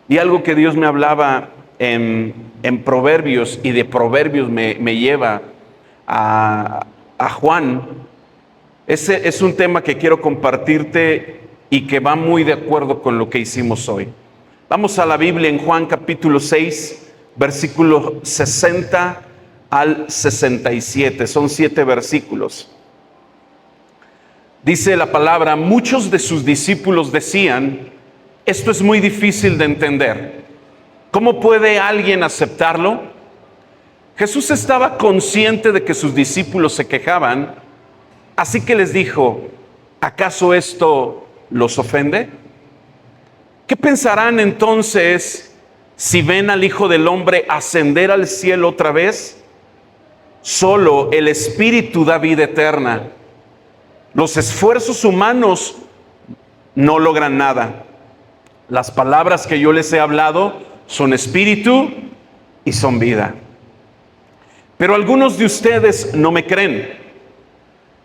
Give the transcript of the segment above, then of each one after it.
Y algo que Dios me hablaba en Proverbios, y de Proverbios me lleva a Juan. Ese es un tema que quiero compartirte y que va muy de acuerdo con lo que hicimos hoy. Vamos a la Biblia en Juan capítulo 6, versículo 60 al 67. Son 7 versículos. Dice la palabra: muchos de sus discípulos decían, esto es muy difícil de entender. ¿Cómo puede alguien aceptarlo? Jesús estaba consciente de que sus discípulos se quejaban, así que les dijo, ¿acaso esto los ofende? ¿Qué pensarán entonces si ven al Hijo del Hombre ascender al cielo otra vez? Solo el Espíritu da vida eterna. Los esfuerzos humanos no logran nada. Las palabras que yo les he hablado son espíritu y son vida. Pero algunos de ustedes no me creen,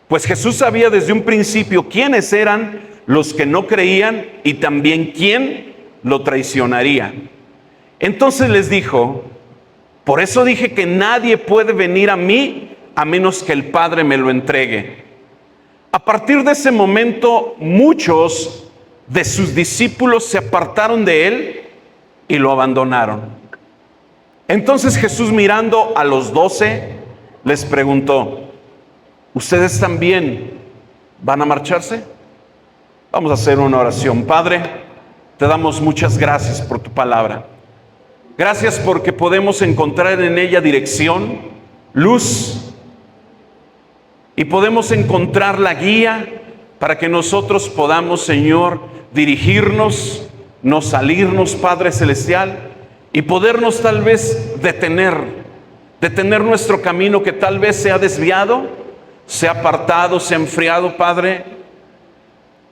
pues Jesús sabía desde un principio quiénes eran los que no creían y también quién lo traicionaría. Entonces les dijo, por eso dije que nadie puede venir a mí a menos que el Padre me lo entregue. A partir de ese momento, muchos de sus discípulos se apartaron de él y lo abandonaron. Entonces Jesús, mirando a los 12, les preguntó, ¿ustedes también van a marcharse? Vamos a hacer una oración. Padre, te damos muchas gracias por tu palabra. Gracias porque podemos encontrar en ella dirección, luz, y podemos encontrar la guía para que nosotros podamos, Señor, dirigirnos, no salirnos, Padre Celestial, y podernos tal vez detener nuestro camino que tal vez se ha desviado, se ha apartado, se ha enfriado, Padre.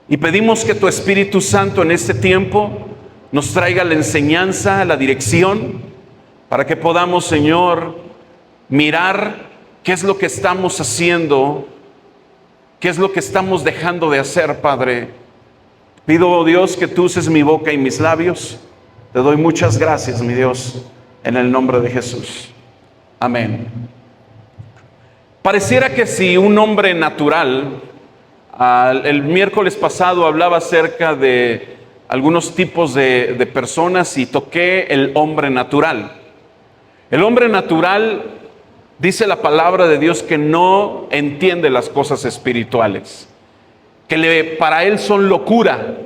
Y pedimos que tu Espíritu Santo en este tiempo nos traiga la enseñanza, la dirección, para que podamos, Señor, mirar qué es lo que estamos haciendo, qué es lo que estamos dejando de hacer, Padre. Pido, oh Dios, que tú uses mi boca y mis labios. Te doy muchas gracias, mi Dios, en el nombre de Jesús. Amén. Pareciera que si un hombre natural, el miércoles pasado hablaba acerca de algunos tipos de personas y toqué el hombre natural. El hombre natural, dice la palabra de Dios, que no entiende las cosas espirituales, que para él son locura.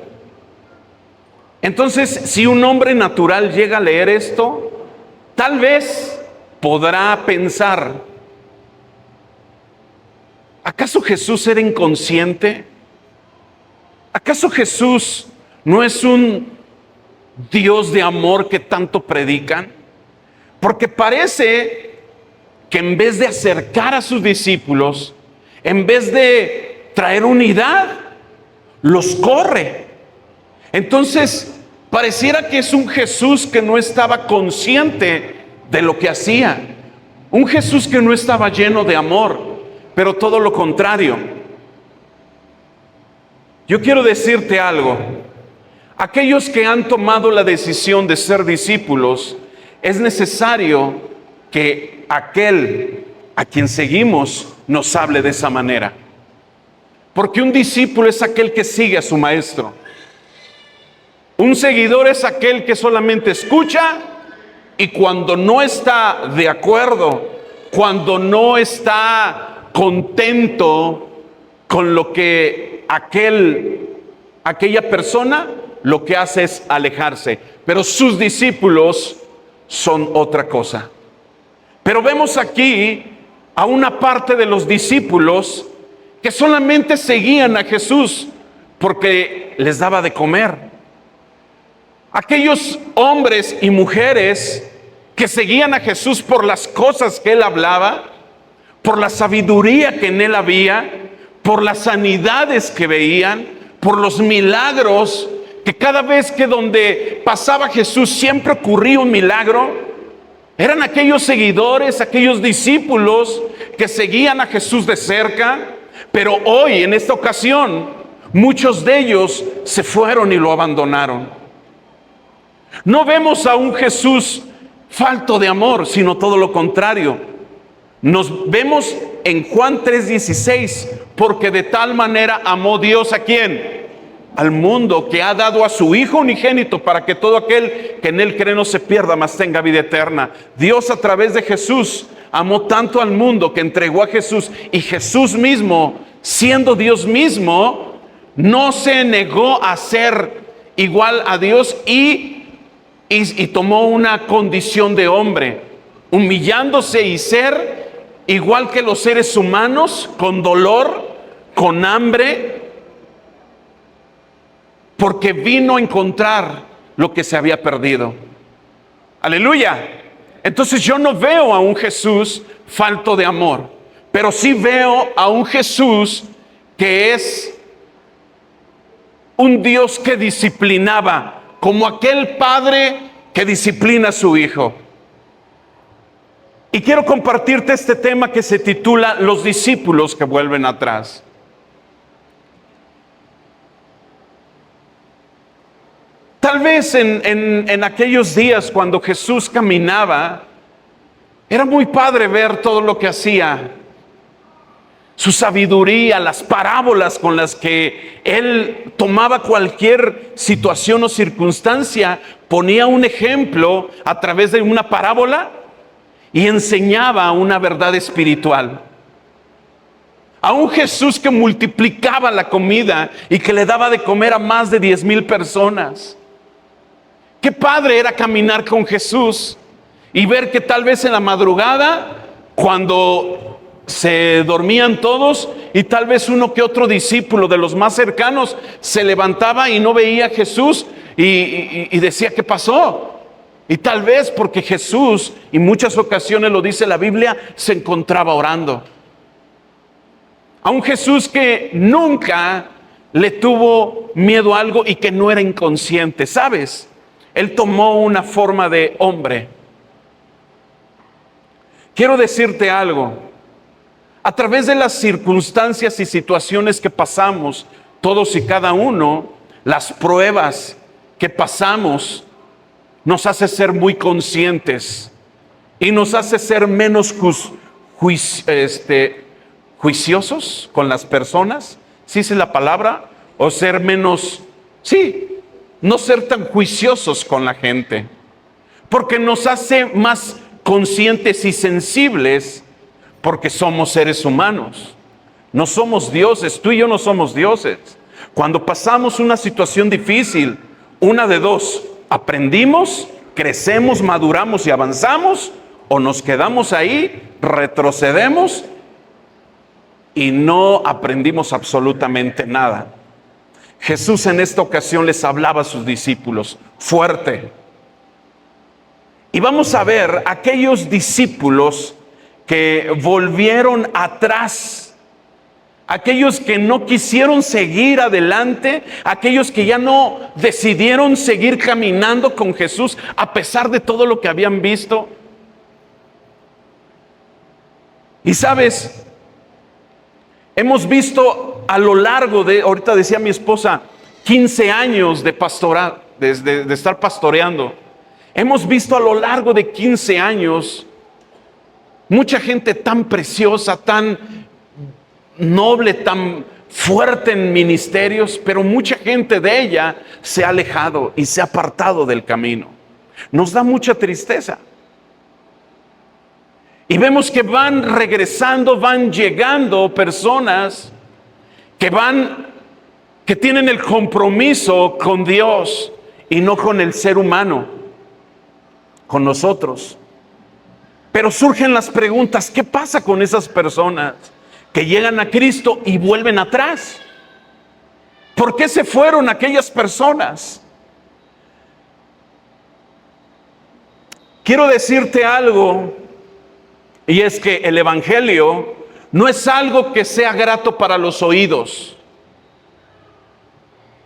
Entonces, si un hombre natural llega a leer esto, tal vez podrá pensar, ¿acaso Jesús era inconsciente? ¿Acaso Jesús no es un Dios de amor que tanto predican? Porque parece que en vez de acercar a sus discípulos, en vez de traer unidad, los corre. Entonces, pareciera que es un Jesús que no estaba consciente de lo que hacía. Un Jesús que no estaba lleno de amor, pero todo lo contrario. Yo quiero decirte algo. Aquellos que han tomado la decisión de ser discípulos, es necesario que aquel a quien seguimos nos hable de esa manera. Porque un discípulo es aquel que sigue a su maestro. Un seguidor es aquel que solamente escucha y cuando no está de acuerdo, cuando no está contento con lo que aquella persona, lo que hace es alejarse. Pero sus discípulos son otra cosa. Pero vemos aquí a una parte de los discípulos que solamente seguían a Jesús porque les daba de comer. Aquellos hombres y mujeres que seguían a Jesús por las cosas que él hablaba, por la sabiduría que en él había, por las sanidades que veían, por los milagros, que cada vez que donde pasaba Jesús siempre ocurría un milagro. Eran aquellos seguidores, aquellos discípulos que seguían a Jesús de cerca, pero hoy, en esta ocasión, muchos de ellos se fueron y lo abandonaron. No vemos a un Jesús falto de amor, sino todo lo contrario. Nos vemos en Juan 3:16, porque de tal manera amó Dios ¿a quién? Al mundo, que ha dado a su Hijo unigénito para que todo aquel que en él cree no se pierda, mas tenga vida eterna. Dios a través de Jesús amó tanto al mundo que entregó a Jesús, y Jesús mismo, siendo Dios mismo, no se negó a ser igual a Dios y tomó una condición de hombre, humillándose y ser igual que los seres humanos, con dolor, con hambre, porque vino a encontrar lo que se había perdido. Aleluya. Entonces yo no veo a un Jesús falto de amor, pero sí veo a un Jesús que es un Dios que disciplinaba, como aquel padre que disciplina a su hijo. Y quiero compartirte este tema que se titula Los discípulos que vuelven atrás. Tal vez en aquellos días cuando Jesús caminaba, era muy padre ver todo lo que hacía. Su sabiduría, las parábolas con las que él tomaba cualquier situación o circunstancia, ponía un ejemplo a través de una parábola y enseñaba una verdad espiritual. A un Jesús que multiplicaba la comida y que le daba de comer a más de 10,000 personas. Qué padre era caminar con Jesús y ver que tal vez en la madrugada, cuando se dormían todos y tal vez uno que otro discípulo de los más cercanos se levantaba y no veía a Jesús y decía, ¿qué pasó? Y tal vez porque Jesús, y muchas ocasiones lo dice la Biblia, se encontraba orando. A un Jesús que nunca le tuvo miedo a algo y que no era inconsciente, ¿sabes? Él tomó una forma de hombre. Quiero decirte algo. A través de las circunstancias y situaciones que pasamos, todos y cada uno, las pruebas que pasamos, nos hace ser muy conscientes y nos hace ser menos juiciosos con las personas, ¿sí es la palabra? O ser menos, sí, no ser tan juiciosos con la gente, porque nos hace más conscientes y sensibles, porque somos seres humanos, no somos dioses. Tú y yo no somos dioses. Cuando pasamos una situación difícil, una de dos: aprendimos, crecemos, maduramos y avanzamos, o nos quedamos ahí, retrocedemos y no aprendimos absolutamente nada. Jesús en esta ocasión les hablaba a sus discípulos fuerte. Y vamos a ver aquellos discípulos que volvieron atrás, aquellos que no quisieron seguir adelante, aquellos que ya no decidieron seguir caminando con Jesús a pesar de todo lo que habían visto. Y sabes, hemos visto a lo largo de, ahorita decía mi esposa, 15 años de pastoral, de estar pastoreando. Hemos visto a lo largo de 15 años mucha gente tan preciosa, tan noble, tan fuerte en ministerios, pero mucha gente de ella se ha alejado y se ha apartado del camino. Nos da mucha tristeza. Y vemos que van regresando, van llegando personas que tienen el compromiso con Dios y no con el ser humano, con nosotros. Pero surgen las preguntas: ¿qué pasa con esas personas que llegan a Cristo y vuelven atrás? ¿Por qué se fueron aquellas personas? Quiero decirte algo, y es que el Evangelio no es algo que sea grato para los oídos.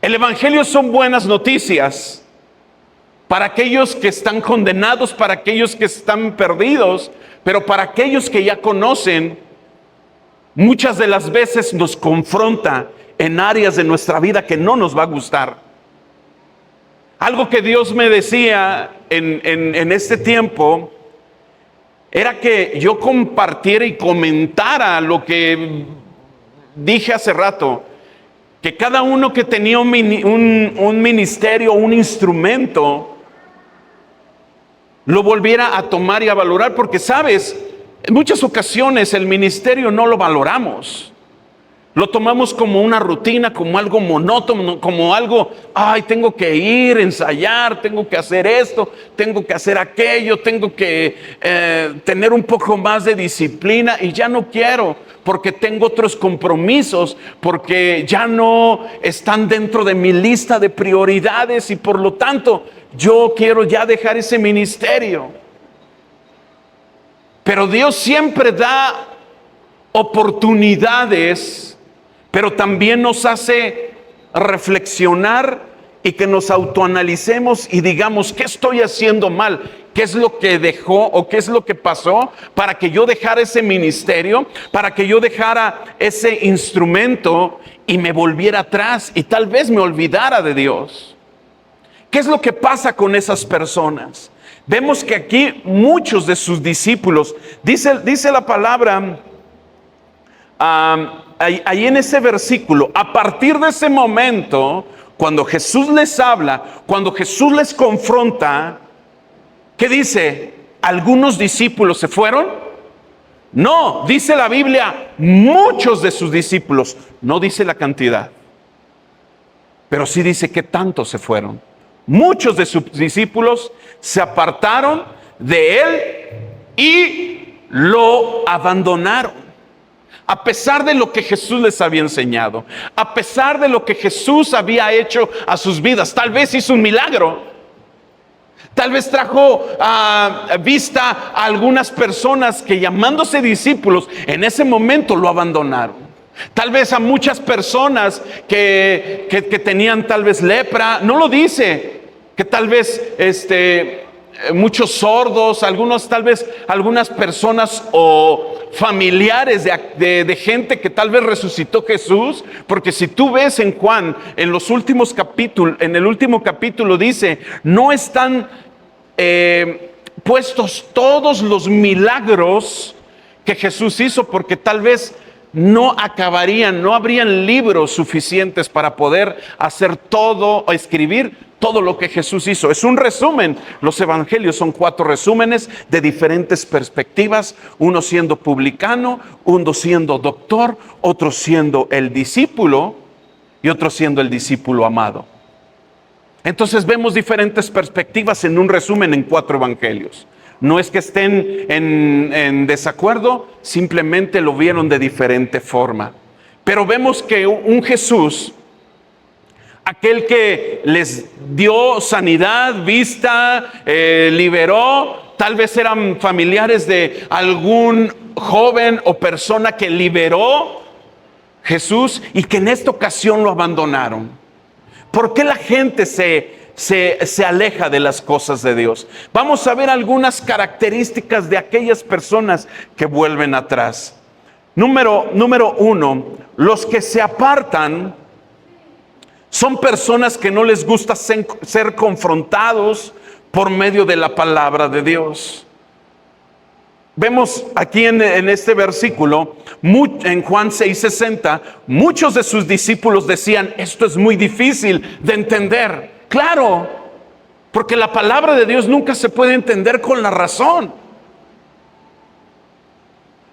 El Evangelio son buenas noticias para aquellos que están condenados, para aquellos que están perdidos, pero para aquellos que ya conocen, muchas de las veces nos confronta en áreas de nuestra vida que no nos va a gustar. Algo que Dios me decía en este tiempo era que yo compartiera y comentara lo que dije hace rato, que cada uno que tenía un ministerio, un instrumento, lo volviera a tomar y a valorar, porque sabes, en muchas ocasiones el ministerio no lo valoramos. Lo tomamos como una rutina, como algo monótono, como algo, ay, tengo que ir, ensayar, tengo que hacer esto, tengo que hacer aquello, tengo que tener un poco más de disciplina y ya no quiero porque tengo otros compromisos, porque ya no están dentro de mi lista de prioridades y por lo tanto yo quiero ya dejar ese ministerio. Pero Dios siempre da oportunidades, pero también nos hace reflexionar y que nos autoanalicemos y digamos, ¿qué estoy haciendo mal? ¿Qué es lo que dejó o qué es lo que pasó para que yo dejara ese ministerio, para que yo dejara ese instrumento y me volviera atrás y tal vez me olvidara de Dios? ¿Qué es lo que pasa con esas personas? Vemos que aquí muchos de sus discípulos, dice la palabra, ahí en ese versículo, a partir de ese momento, cuando Jesús les habla, cuando Jesús les confronta, ¿qué dice? ¿Algunos discípulos se fueron? No, dice la Biblia, muchos de sus discípulos, no dice la cantidad, pero sí dice que tantos se fueron. Muchos de sus discípulos se apartaron de él y lo abandonaron. A pesar de lo que Jesús les había enseñado, a pesar de lo que Jesús había hecho a sus vidas, tal vez hizo un milagro, tal vez trajo a vista a algunas personas que llamándose discípulos, en ese momento lo abandonaron. Tal vez a muchas personas que tenían tal vez lepra, no lo dice, que tal vez muchos sordos, tal vez algunas personas o familiares de gente que tal vez resucitó Jesús, porque si tú ves en Juan, en los últimos capítulos, en el último capítulo dice, no están puestos todos los milagros que Jesús hizo, porque tal vez no acabarían, no habrían libros suficientes para poder hacer todo, o escribir todo lo que Jesús hizo. Es un resumen. Los evangelios son 4 resúmenes de diferentes perspectivas, uno siendo publicano, uno siendo doctor, otro siendo el discípulo y otro siendo el discípulo amado. Entonces vemos diferentes perspectivas en un resumen en 4 evangelios. No es que estén en desacuerdo, simplemente lo vieron de diferente forma. Pero vemos que un Jesús, aquel que les dio sanidad, vista, liberó, tal vez eran familiares de algún joven o persona que liberó Jesús y que en esta ocasión lo abandonaron. ¿Por qué la gente se aleja de las cosas de Dios? Vamos a ver algunas características de aquellas personas que vuelven atrás. Número 1, los que se apartan son personas que no les gusta ser confrontados por medio de la palabra de Dios. Vemos aquí en este versículo, en Juan 6:60, muchos de sus discípulos decían, esto es muy difícil de entender. Claro, porque la palabra de Dios nunca se puede entender con la razón.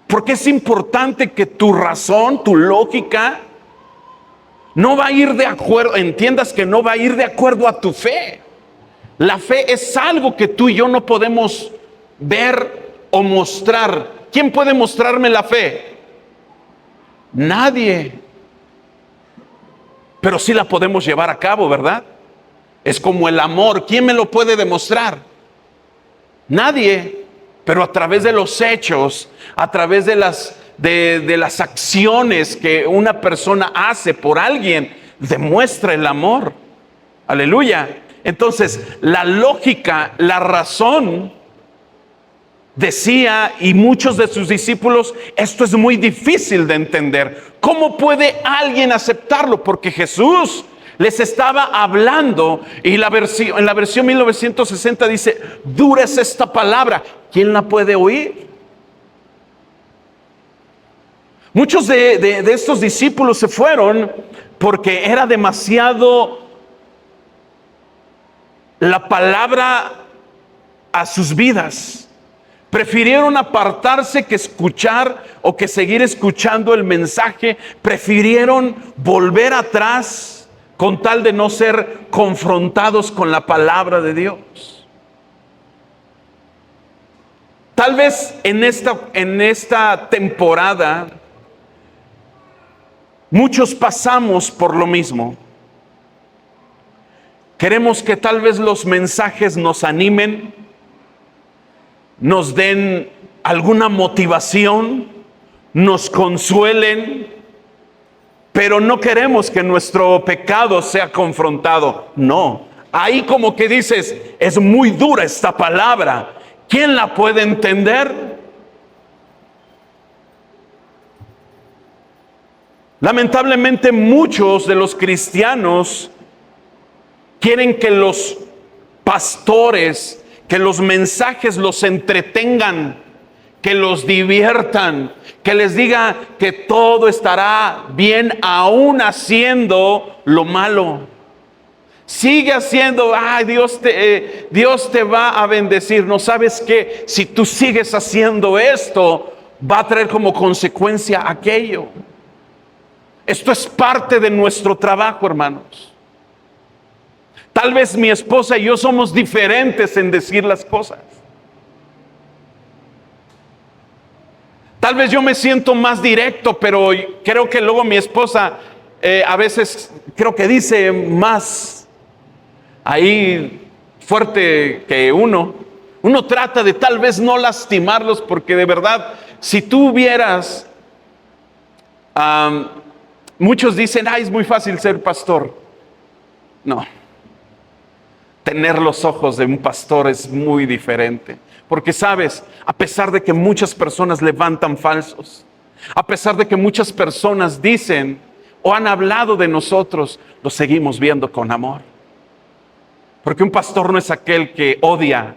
Porque es importante que tu razón, tu lógica, no va a ir de acuerdo, entiendas que no va a ir de acuerdo a tu fe. La fe es algo que tú y yo no podemos ver o mostrar. ¿Quién puede mostrarme la fe? Nadie. Pero sí la podemos llevar a cabo, ¿verdad? Es como el amor. ¿Quién me lo puede demostrar? Nadie. Pero a través de los hechos, a través de las acciones que una persona hace por alguien, demuestra el amor. Aleluya. Entonces, la lógica, la razón decía, y muchos de sus discípulos, esto es muy difícil de entender. ¿Cómo puede alguien aceptarlo? Porque Jesús Les estaba hablando y en la versión 1960 dice, dura es esta palabra, ¿quién la puede oír? Muchos de estos discípulos se fueron porque era demasiado la palabra a sus vidas. Prefirieron apartarse que escuchar o que seguir escuchando el mensaje. Prefirieron volver atrás con tal de no ser confrontados con la palabra de Dios. Tal vez en esta temporada muchos pasamos por lo mismo. Queremos que tal vez los mensajes nos animen, nos den alguna motivación, nos consuelen, pero no queremos que nuestro pecado sea confrontado. No, ahí como que dices, es muy dura esta palabra, ¿quién la puede entender? Lamentablemente muchos de los cristianos quieren que los pastores, que los mensajes los entretengan, que los diviertan, que les diga que todo estará bien aún haciendo lo malo. Sigue haciendo, ay, Dios te va a bendecir. No sabes que si tú sigues haciendo esto, va a traer como consecuencia aquello. Esto es parte de nuestro trabajo, hermanos. Tal vez mi esposa y yo somos diferentes en decir las cosas. Tal vez yo me siento más directo, pero creo que luego mi esposa a veces creo que dice más ahí fuerte que uno. Uno trata de tal vez no lastimarlos porque de verdad, si tú vieras, muchos dicen, ay, es muy fácil ser pastor. No. Tener los ojos de un pastor es muy diferente. Porque sabes, a pesar de que muchas personas levantan falsos, a pesar de que muchas personas dicen o han hablado de nosotros, los seguimos viendo con amor. Porque un pastor no es aquel que odia.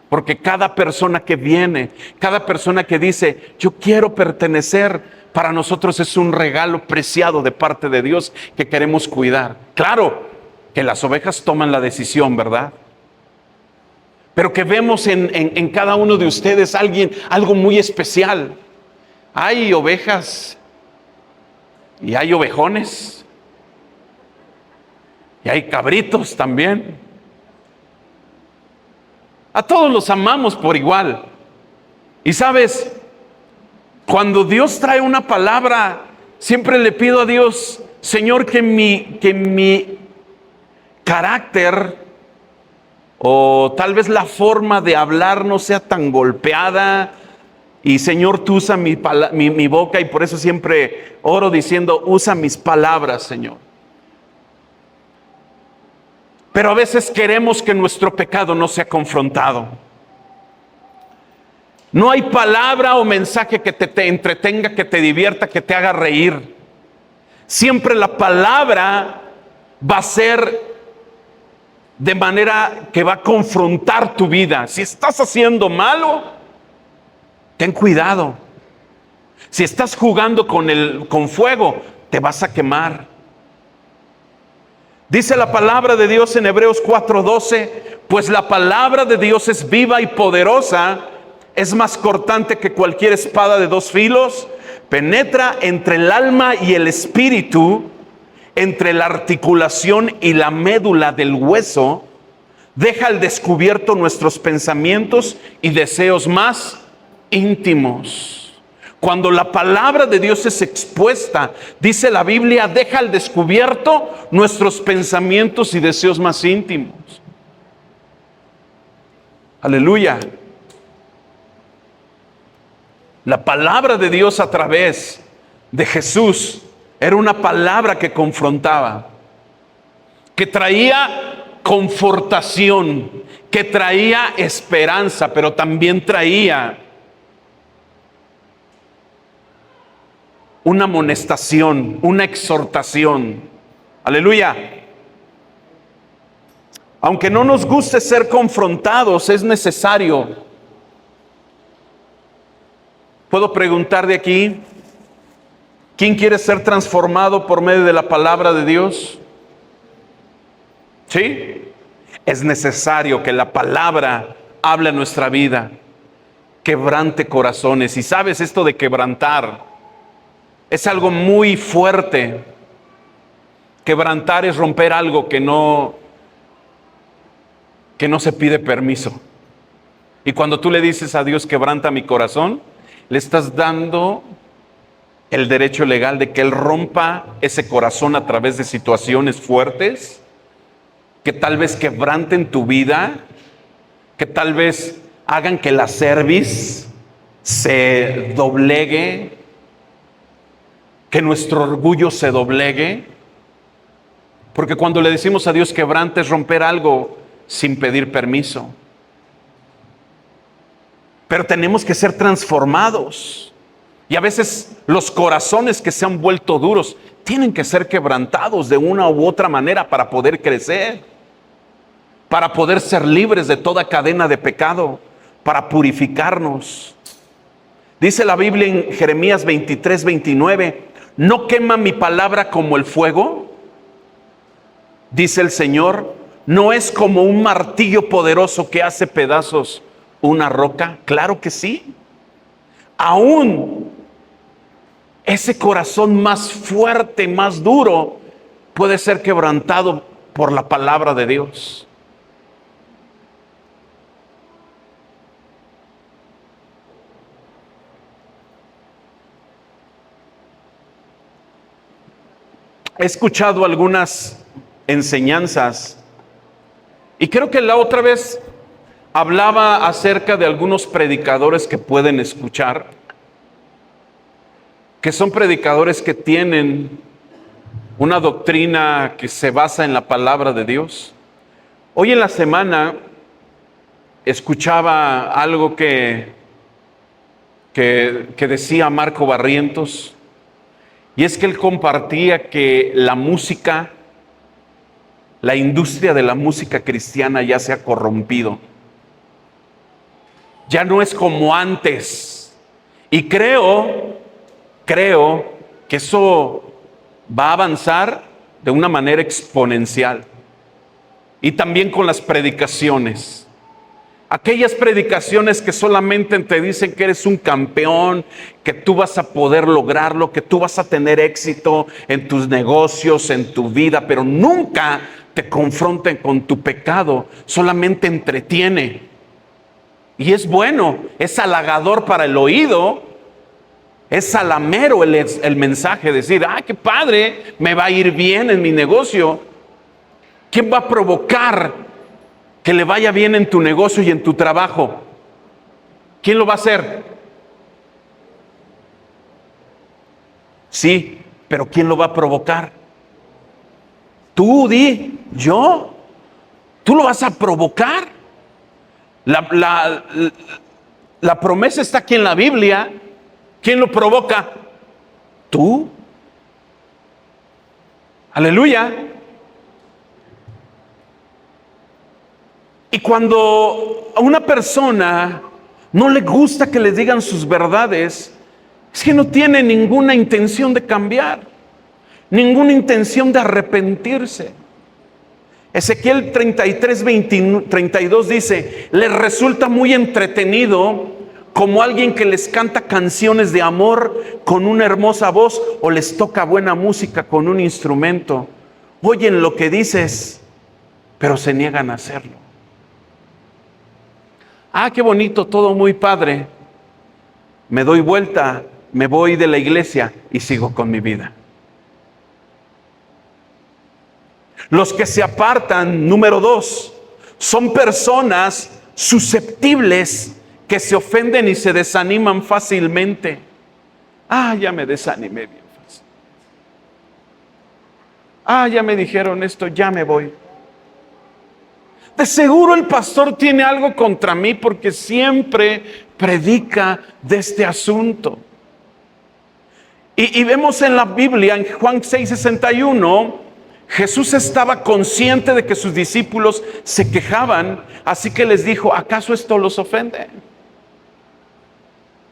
Porque cada persona que viene, cada persona que dice, yo quiero pertenecer, para nosotros es un regalo preciado de parte de Dios que queremos cuidar. Claro que las ovejas toman la decisión, ¿verdad? Pero que vemos en cada uno de ustedes algo muy especial. Hay ovejas y hay ovejones y hay cabritos también. A todos los amamos por igual. Y sabes, cuando Dios trae una palabra, siempre le pido a Dios, Señor, que mi carácter o tal vez la forma de hablar no sea tan golpeada. Y Señor, tú usa mi boca, y por eso siempre oro diciendo, usa mis palabras, Señor. Pero a veces queremos que nuestro pecado no sea confrontado. No hay palabra o mensaje que te entretenga, que te divierta, que te haga reír. Siempre la palabra va a ser de manera que va a confrontar tu vida. Si estás haciendo malo, ten cuidado. Si estás jugando con fuego, te vas a quemar. Dice la palabra de Dios en Hebreos 4:12, pues la palabra de Dios es viva y poderosa, es más cortante que cualquier espada de dos filos, penetra entre el alma y el espíritu, entre la articulación y la médula del hueso, deja al descubierto nuestros pensamientos y deseos más íntimos. Cuando la palabra de Dios es expuesta, dice la Biblia, deja al descubierto nuestros pensamientos y deseos más íntimos. Aleluya. La palabra de Dios a través de Jesús era una palabra que confrontaba, que traía confortación, que traía esperanza, pero también traía una amonestación, una exhortación. Aleluya. Aunque no nos guste ser confrontados, es necesario. ¿Puedo preguntar de aquí? ¿Quién quiere ser transformado por medio de la palabra de Dios? ¿Sí? Es necesario que la palabra hable a nuestra vida, quebrante corazones. Y sabes, esto de quebrantar es algo muy fuerte. Quebrantar es romper algo que no se pide permiso. Y cuando tú le dices a Dios, quebranta mi corazón, le estás dando el derecho legal de que Él rompa ese corazón a través de situaciones fuertes, que tal vez quebranten tu vida, que tal vez hagan que la cerviz se doblegue, que nuestro orgullo se doblegue. Porque cuando le decimos a Dios quebrante es romper algo sin pedir permiso. Pero tenemos que ser transformados. Y a veces los corazones que se han vuelto duros tienen que ser quebrantados de una u otra manera para poder crecer, para poder ser libres de toda cadena de pecado, para purificarnos. Dice la Biblia en Jeremías 23:29, ¿no quema mi palabra como el fuego? Dice el Señor, ¿no es como un martillo poderoso que hace pedazos una roca? Claro que sí. Aún ese corazón más fuerte, más duro, puede ser quebrantado por la palabra de Dios. He escuchado algunas enseñanzas y creo que la otra vez hablaba acerca de algunos predicadores que pueden escuchar, que son predicadores que tienen una doctrina que se basa en la palabra de Dios. Hoy en la semana escuchaba algo que decía Marco Barrientos, y es que él compartía que la música, la industria de la música cristiana ya se ha corrompido. Ya no es como antes. Y creo que eso va a avanzar de una manera exponencial. Y también con las predicaciones. Aquellas predicaciones que solamente te dicen que eres un campeón, que tú vas a poder lograrlo, que tú vas a tener éxito en tus negocios, en tu vida, pero nunca te confronten con tu pecado, solamente entretiene. Y es bueno, es halagador para el oído, es salamero el mensaje, decir, qué padre, me va a ir bien en mi negocio. ¿Quién va a provocar que le vaya bien en tu negocio y en tu trabajo? ¿Quién lo va a hacer? Sí, pero ¿quién lo va a provocar? Tú di, yo. Tú lo vas a provocar. La promesa está aquí en la Biblia. ¿Quién lo provoca? Tú. Aleluya. Y cuando a una persona no le gusta que le digan sus verdades, es que no tiene ninguna intención de cambiar, ninguna intención de arrepentirse. Ezequiel 32 dice, les resulta muy entretenido como alguien que les canta canciones de amor con una hermosa voz o les toca buena música con un instrumento. Oyen lo que dices, pero se niegan a hacerlo. Qué bonito, todo muy padre. Me doy vuelta, me voy de la iglesia y sigo con mi vida. Los que se apartan, número 2, son personas susceptibles que se ofenden y se desaniman fácilmente. Ya me desanimé bien fácil. Ya me dijeron esto, ya me voy. De seguro el pastor tiene algo contra mí porque siempre predica de este asunto. Y vemos en la Biblia, en Juan 6:61, Jesús estaba consciente de que sus discípulos se quejaban, así que les dijo, ¿acaso esto los ofende?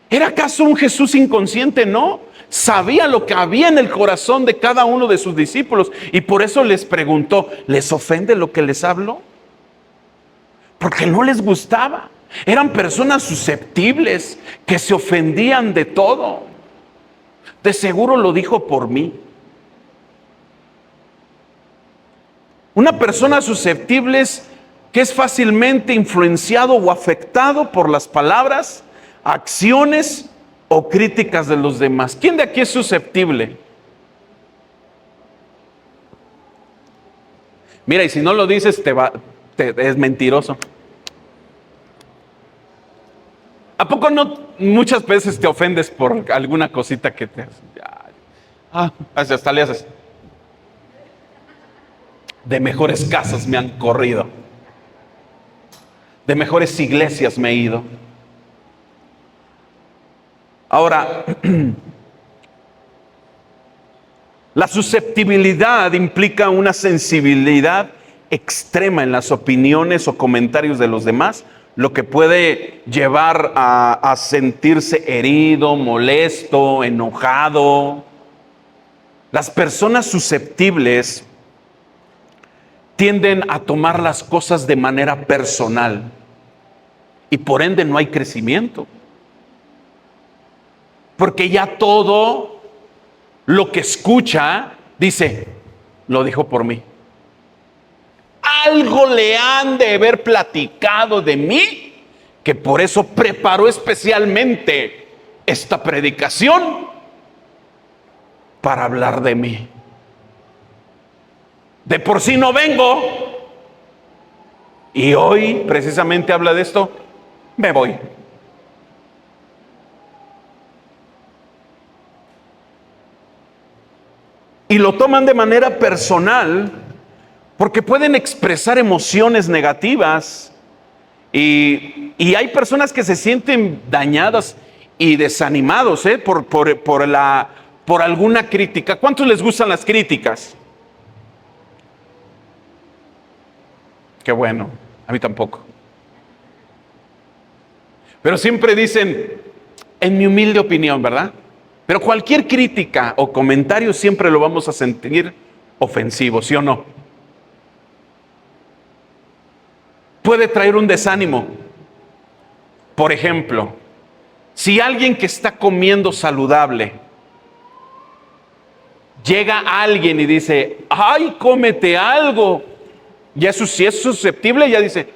¿Era acaso un Jesús inconsciente? No, sabía lo que había en el corazón de cada uno de sus discípulos y por eso les preguntó, ¿les ofende lo que les habló? Porque no les gustaba. Eran personas susceptibles que se ofendían de todo. De seguro lo dijo por mí. Una persona susceptible es que es fácilmente influenciado o afectado por las palabras, acciones o críticas de los demás. ¿Quién de aquí es susceptible? Mira, y si no lo dices, es mentiroso. ¿A poco no muchas veces te ofendes por alguna cosita que te... hasta le haces. De mejores casas me han corrido. De mejores iglesias me he ido. Ahora, la susceptibilidad implica una sensibilidad extrema en las opiniones o comentarios de los demás, lo que puede llevar a sentirse herido, molesto, enojado. Las personas susceptibles tienden a tomar las cosas de manera personal y por ende no hay crecimiento. Porque ya todo lo que escucha dice, lo dijo por mí. Algo le han de haber platicado de mí, que por eso preparó especialmente esta predicación para hablar de mí. De por sí no vengo. Y hoy precisamente habla de esto, me voy. Y lo toman de manera personal porque pueden expresar emociones negativas y hay personas que se sienten dañadas y desanimados por alguna crítica. ¿Cuántos les gustan las críticas? Qué bueno, a mí tampoco. Pero siempre dicen, en mi humilde opinión, ¿verdad? Pero cualquier crítica o comentario siempre lo vamos a sentir ofensivo, ¿sí o no? Puede traer un desánimo. Por ejemplo, si alguien que está comiendo saludable, llega alguien y dice, ay, cómete algo. Ya si es susceptible, ya dice,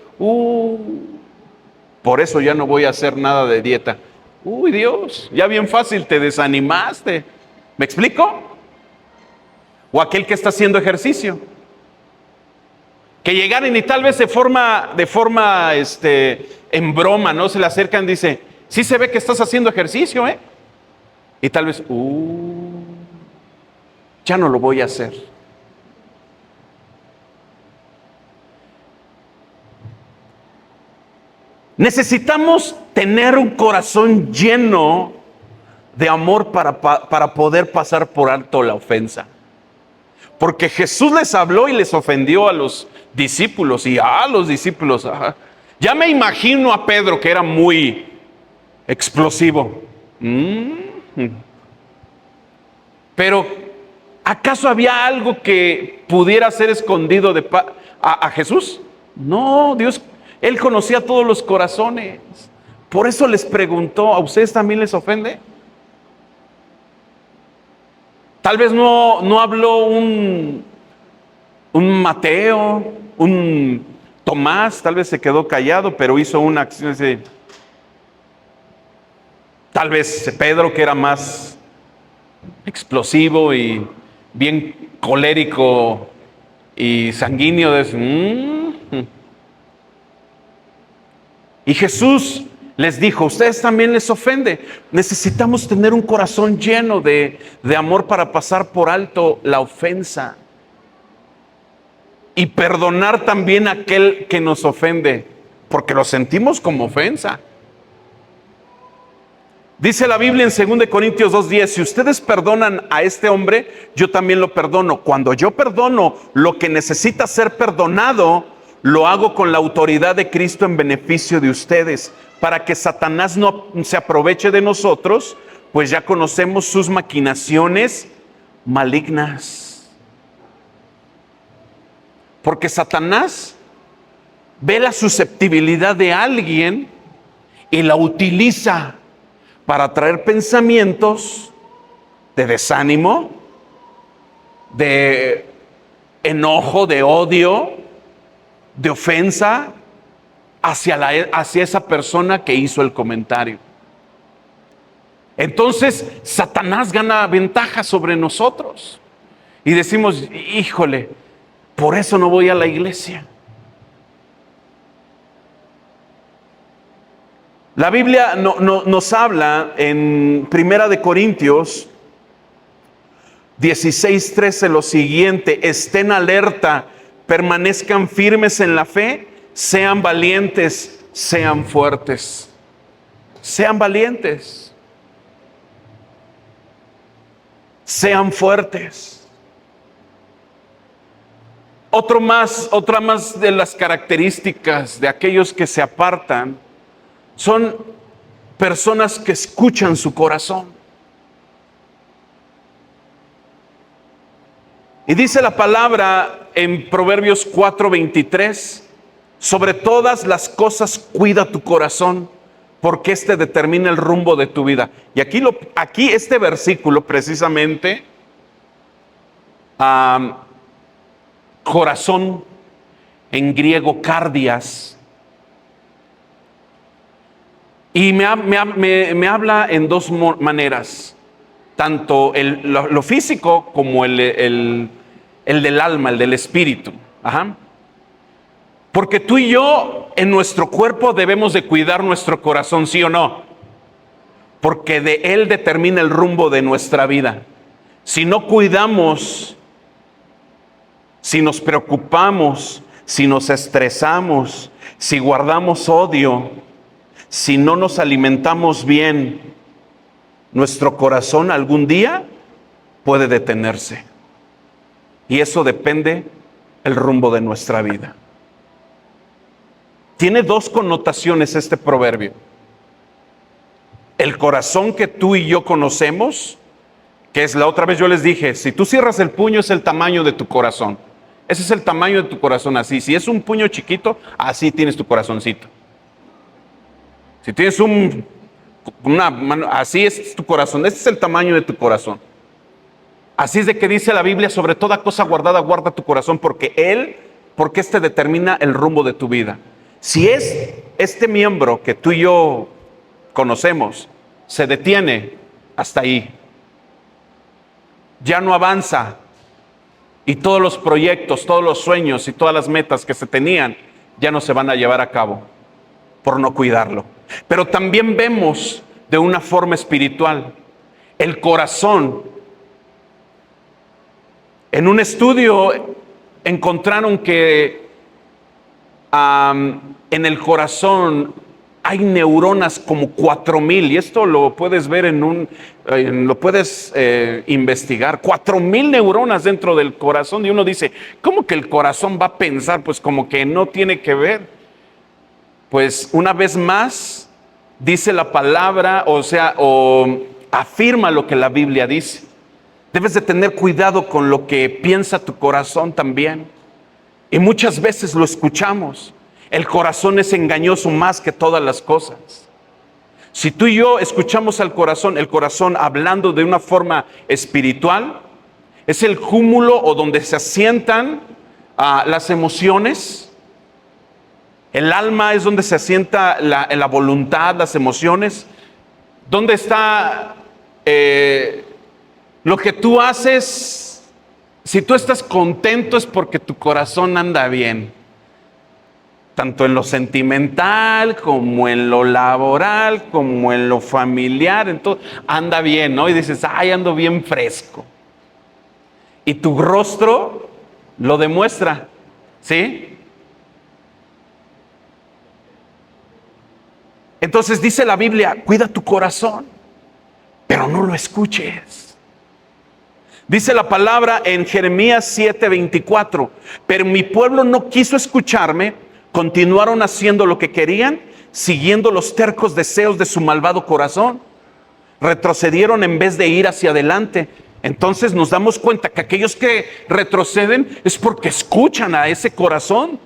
por eso ya no voy a hacer nada de dieta. Uy, Dios, ya bien fácil te desanimaste. ¿Me explico? O aquel que está haciendo ejercicio. Que llegaron y tal vez de forma en broma, ¿no? Se le acercan y dice, sí se ve que estás haciendo ejercicio, ¿eh? Y tal vez, ya no lo voy a hacer. Necesitamos tener un corazón lleno de amor para poder pasar por alto la ofensa. Porque Jesús les habló y les ofendió a los discípulos y a los discípulos. Ya me imagino a Pedro que era muy explosivo. Pero ¿acaso había algo que pudiera ser escondido a Jesús? No, Dios, Él conocía todos los corazones. Por eso les preguntó, ¿a ustedes también les ofende? Tal vez no habló un Mateo, un Tomás, tal vez se quedó callado, pero hizo una acción así. Tal vez Pedro, que era más explosivo y bien colérico y sanguíneo, Y Jesús les dijo, ¿ustedes también les ofende? Necesitamos tener un corazón lleno de amor para pasar por alto la ofensa. Y perdonar también a aquel que nos ofende, porque lo sentimos como ofensa. Dice la Biblia en 2 Corintios 2:10, si ustedes perdonan a este hombre, yo también lo perdono. Cuando yo perdono lo que necesita ser perdonado, lo hago con la autoridad de Cristo en beneficio de ustedes, para que Satanás no se aproveche de nosotros, pues ya conocemos sus maquinaciones malignas. Porque Satanás ve la susceptibilidad de alguien y la utiliza para traer pensamientos de desánimo, de enojo, de odio, de ofensa hacia esa persona que hizo el comentario. Entonces, Satanás gana ventaja sobre nosotros. Y decimos, híjole, por eso no voy a la iglesia. La Biblia nos habla en 1 Corintios 16:13 lo siguiente: estén alerta, permanezcan firmes en la fe, sean valientes, sean fuertes. Sean valientes. Sean fuertes. Otra más de las características de aquellos que se apartan son personas que escuchan su corazón. Y dice la palabra en Proverbios 4:23, sobre todas las cosas cuida tu corazón, porque este determina el rumbo de tu vida. Y aquí este versículo precisamente, corazón en griego cardias, y me habla en dos maneras, tanto lo físico como el del alma, el del espíritu. Ajá. Porque tú y yo en nuestro cuerpo debemos de cuidar nuestro corazón, ¿sí o no? Porque de él determina el rumbo de nuestra vida. Si no cuidamos, si nos preocupamos, si nos estresamos, si guardamos odio, si no nos alimentamos bien, nuestro corazón algún día puede detenerse. Y eso depende del rumbo de nuestra vida. Tiene dos connotaciones este proverbio. El corazón que tú y yo conocemos, que es la otra vez yo les dije, si tú cierras el puño es el tamaño de tu corazón. Ese es el tamaño de tu corazón así. Si es un puño chiquito, así tienes tu corazoncito. Si tienes una mano, así es tu corazón. Ese es el tamaño de tu corazón. Así es de que dice la Biblia, sobre toda cosa guardada, guarda tu corazón, porque este determina el rumbo de tu vida. Si es este miembro que tú y yo conocemos, se detiene hasta ahí, ya no avanza, y todos los proyectos, todos los sueños y todas las metas que se tenían ya no se van a llevar a cabo por no cuidarlo. Pero también vemos de una forma espiritual el corazón. En un estudio encontraron que en el corazón hay neuronas como 4,000, y esto lo puedes ver lo puedes investigar, 4,000 neuronas dentro del corazón, y uno dice, ¿cómo que el corazón va a pensar? Pues como que no tiene que ver. Pues una vez más dice la palabra, o afirma lo que la Biblia dice. Debes de tener cuidado con lo que piensa tu corazón también. Y muchas veces lo escuchamos. El corazón es engañoso más que todas las cosas. Si tú y yo escuchamos al corazón, el corazón hablando de una forma espiritual, es el cúmulo o donde se asientan las emociones. El alma es donde se asienta la voluntad, las emociones. ¿Dónde está lo que tú haces? Si tú estás contento es porque tu corazón anda bien. Tanto en lo sentimental, como en lo laboral, como en lo familiar, entonces anda bien, ¿no? Y dices, ay, ando bien fresco. Y tu rostro lo demuestra, ¿sí? Entonces dice la Biblia, cuida tu corazón. pero no lo escuches. Dice la palabra en Jeremías 7:24, pero mi pueblo no quiso escucharme, continuaron haciendo lo que querían, siguiendo los tercos deseos de su malvado corazón. Retrocedieron en vez de ir hacia adelante. Entonces nos damos cuenta que aquellos que retroceden es porque escuchan a ese corazón.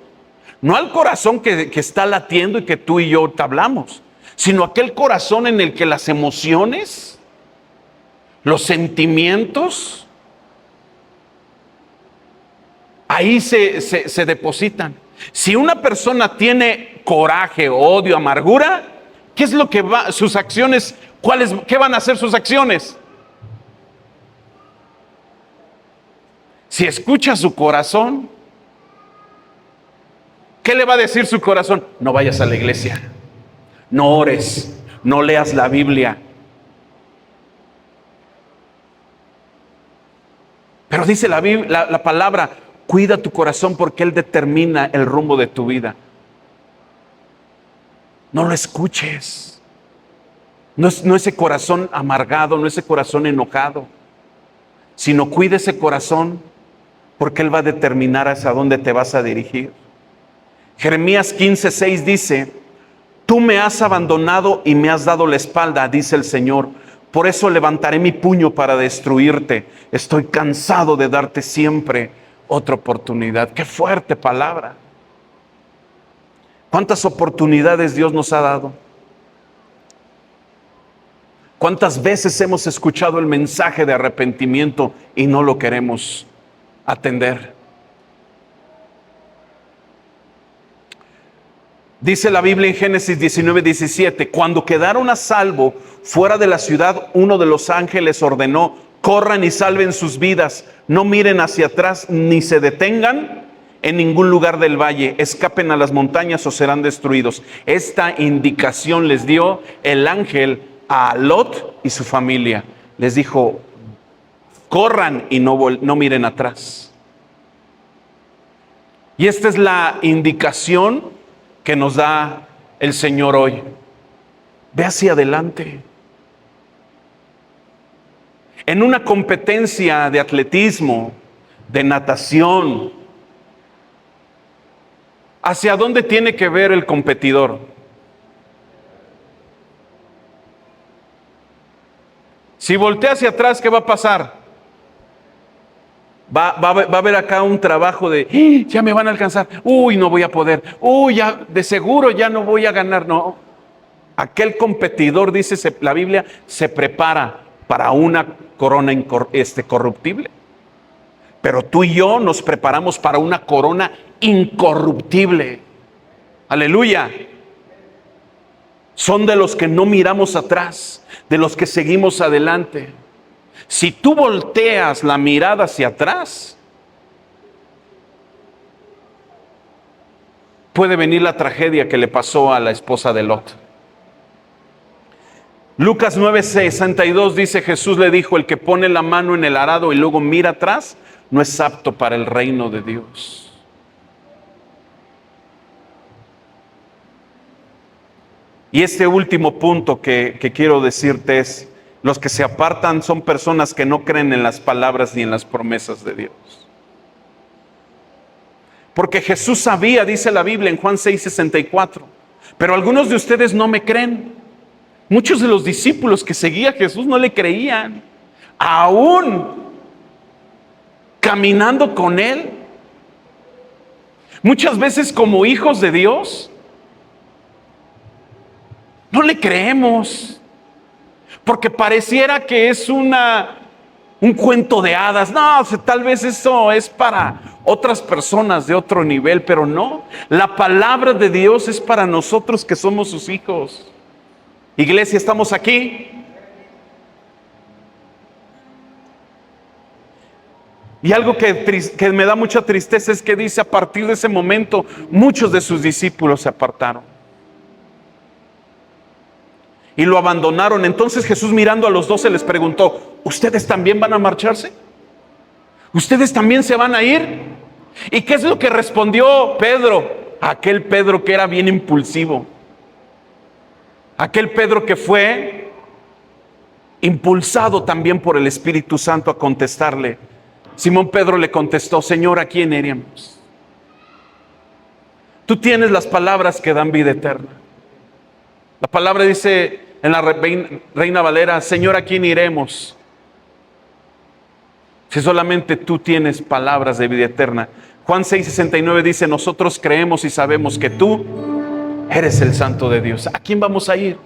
No al corazón que está latiendo y que tú y yo te hablamos, sino aquel corazón en el que las emociones, los sentimientos, ahí se depositan. Si una persona tiene coraje, odio, amargura, ¿qué es lo que va, sus acciones, qué van a hacer sus acciones? Si escucha su corazón, ¿qué le va a decir su corazón? No vayas a la iglesia, no ores, no leas la Biblia. Pero dice la palabra, cuida tu corazón porque Él determina el rumbo de tu vida. No lo escuches. No ese corazón amargado, no ese corazón enojado, sino cuida ese corazón porque Él va a determinar hacia dónde te vas a dirigir. Jeremías 15:6 dice, tú me has abandonado y me has dado la espalda, dice el Señor. Por eso levantaré mi puño para destruirte. Estoy cansado de darte siempre otra oportunidad. Qué fuerte palabra. ¿Cuántas oportunidades Dios nos ha dado? ¿Cuántas veces hemos escuchado el mensaje de arrepentimiento y no lo queremos atender? Dice la Biblia en Génesis 19:17, cuando quedaron a salvo fuera de la ciudad, uno de los ángeles ordenó, corran y salven sus vidas, no miren hacia atrás ni se detengan en ningún lugar del valle, escapen a las montañas o serán destruidos. Esta indicación les dio el ángel a Lot y su familia. Les dijo, corran y no miren atrás. Y esta es la indicación que nos da el Señor hoy. Ve hacia adelante. En una competencia de atletismo, de natación, ¿hacia dónde tiene que ver el competidor? Si voltea hacia atrás, ¿qué va a pasar? Va a haber acá un trabajo de, ya me van a alcanzar, uy, no voy a poder, uy, ya de seguro ya no voy a ganar. No, aquel competidor, dice la Biblia, se prepara para una corona corruptible. Pero tú y yo nos preparamos para una corona incorruptible. Aleluya. Son de los que no miramos atrás, de los que seguimos adelante. Si tú volteas la mirada hacia atrás, puede venir la tragedia que le pasó a la esposa de Lot. Lucas 9:62 dice, Jesús le dijo, el que pone la mano en el arado y luego mira atrás, no es apto para el reino de Dios. Y este último punto que quiero decirte es, los que se apartan son personas que no creen en las palabras ni en las promesas de Dios. Porque Jesús sabía, dice la Biblia en Juan 6:64, pero algunos de ustedes no me creen. Muchos de los discípulos que seguía a Jesús no le creían. Aún caminando con Él. Muchas veces como hijos de Dios, no le creemos. Porque pareciera que es un cuento de hadas. No, tal vez eso es para otras personas de otro nivel, pero no. La palabra de Dios es para nosotros que somos sus hijos. Iglesia, ¿estamos aquí? Y algo que me da mucha tristeza es que dice, a partir de ese momento, muchos de sus discípulos se apartaron. Y lo abandonaron. Entonces Jesús, mirando a los 12, les preguntó, ¿ustedes también van a marcharse? ¿Ustedes también se van a ir? ¿Y qué es lo que respondió Pedro? Aquel Pedro que era bien impulsivo. Aquel Pedro que fue impulsado también por el Espíritu Santo a contestarle, Simón Pedro le contestó: Señor, ¿a quién iremos? Tú tienes las palabras que dan vida eterna. La palabra dice en la Reina Valera: Señor, ¿a quién iremos? Si solamente tú tienes palabras de vida eterna. Juan 6:69 dice: nosotros creemos y sabemos que tú eres el Santo de Dios. ¿A quién vamos a ir?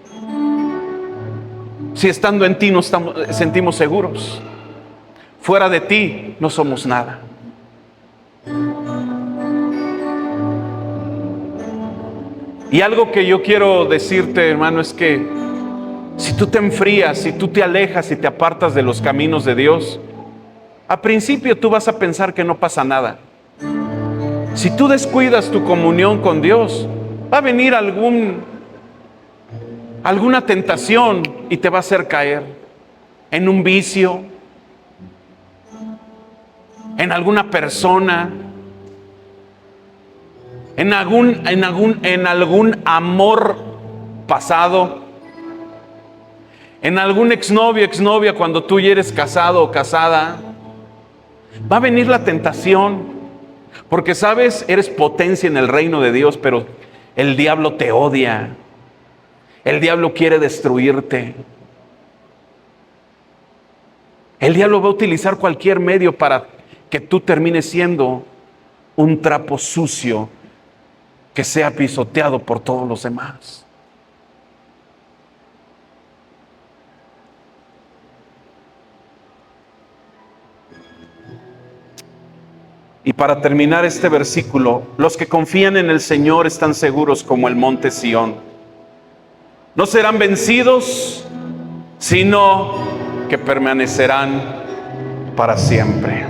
Si estando en ti nos sentimos seguros, fuera de ti no somos nada. Y algo que yo quiero decirte, hermano, es que si tú te enfrías, si tú te alejas y te apartas de los caminos de Dios, a principio tú vas a pensar que no pasa nada. Si tú descuidas tu comunión con Dios, va a venir alguna tentación y te va a hacer caer en un vicio, en alguna persona, en algún amor pasado, en algún exnovio, exnovia cuando tú ya eres casado o casada. Va a venir la tentación, porque sabes, eres potencia en el reino de Dios, pero el diablo te odia. El diablo quiere destruirte. El diablo va a utilizar cualquier medio para que tú termines siendo un trapo sucio que sea pisoteado por todos los demás. Y para terminar este versículo, los que confían en el Señor están seguros como el monte Sión. No serán vencidos, sino que permanecerán para siempre.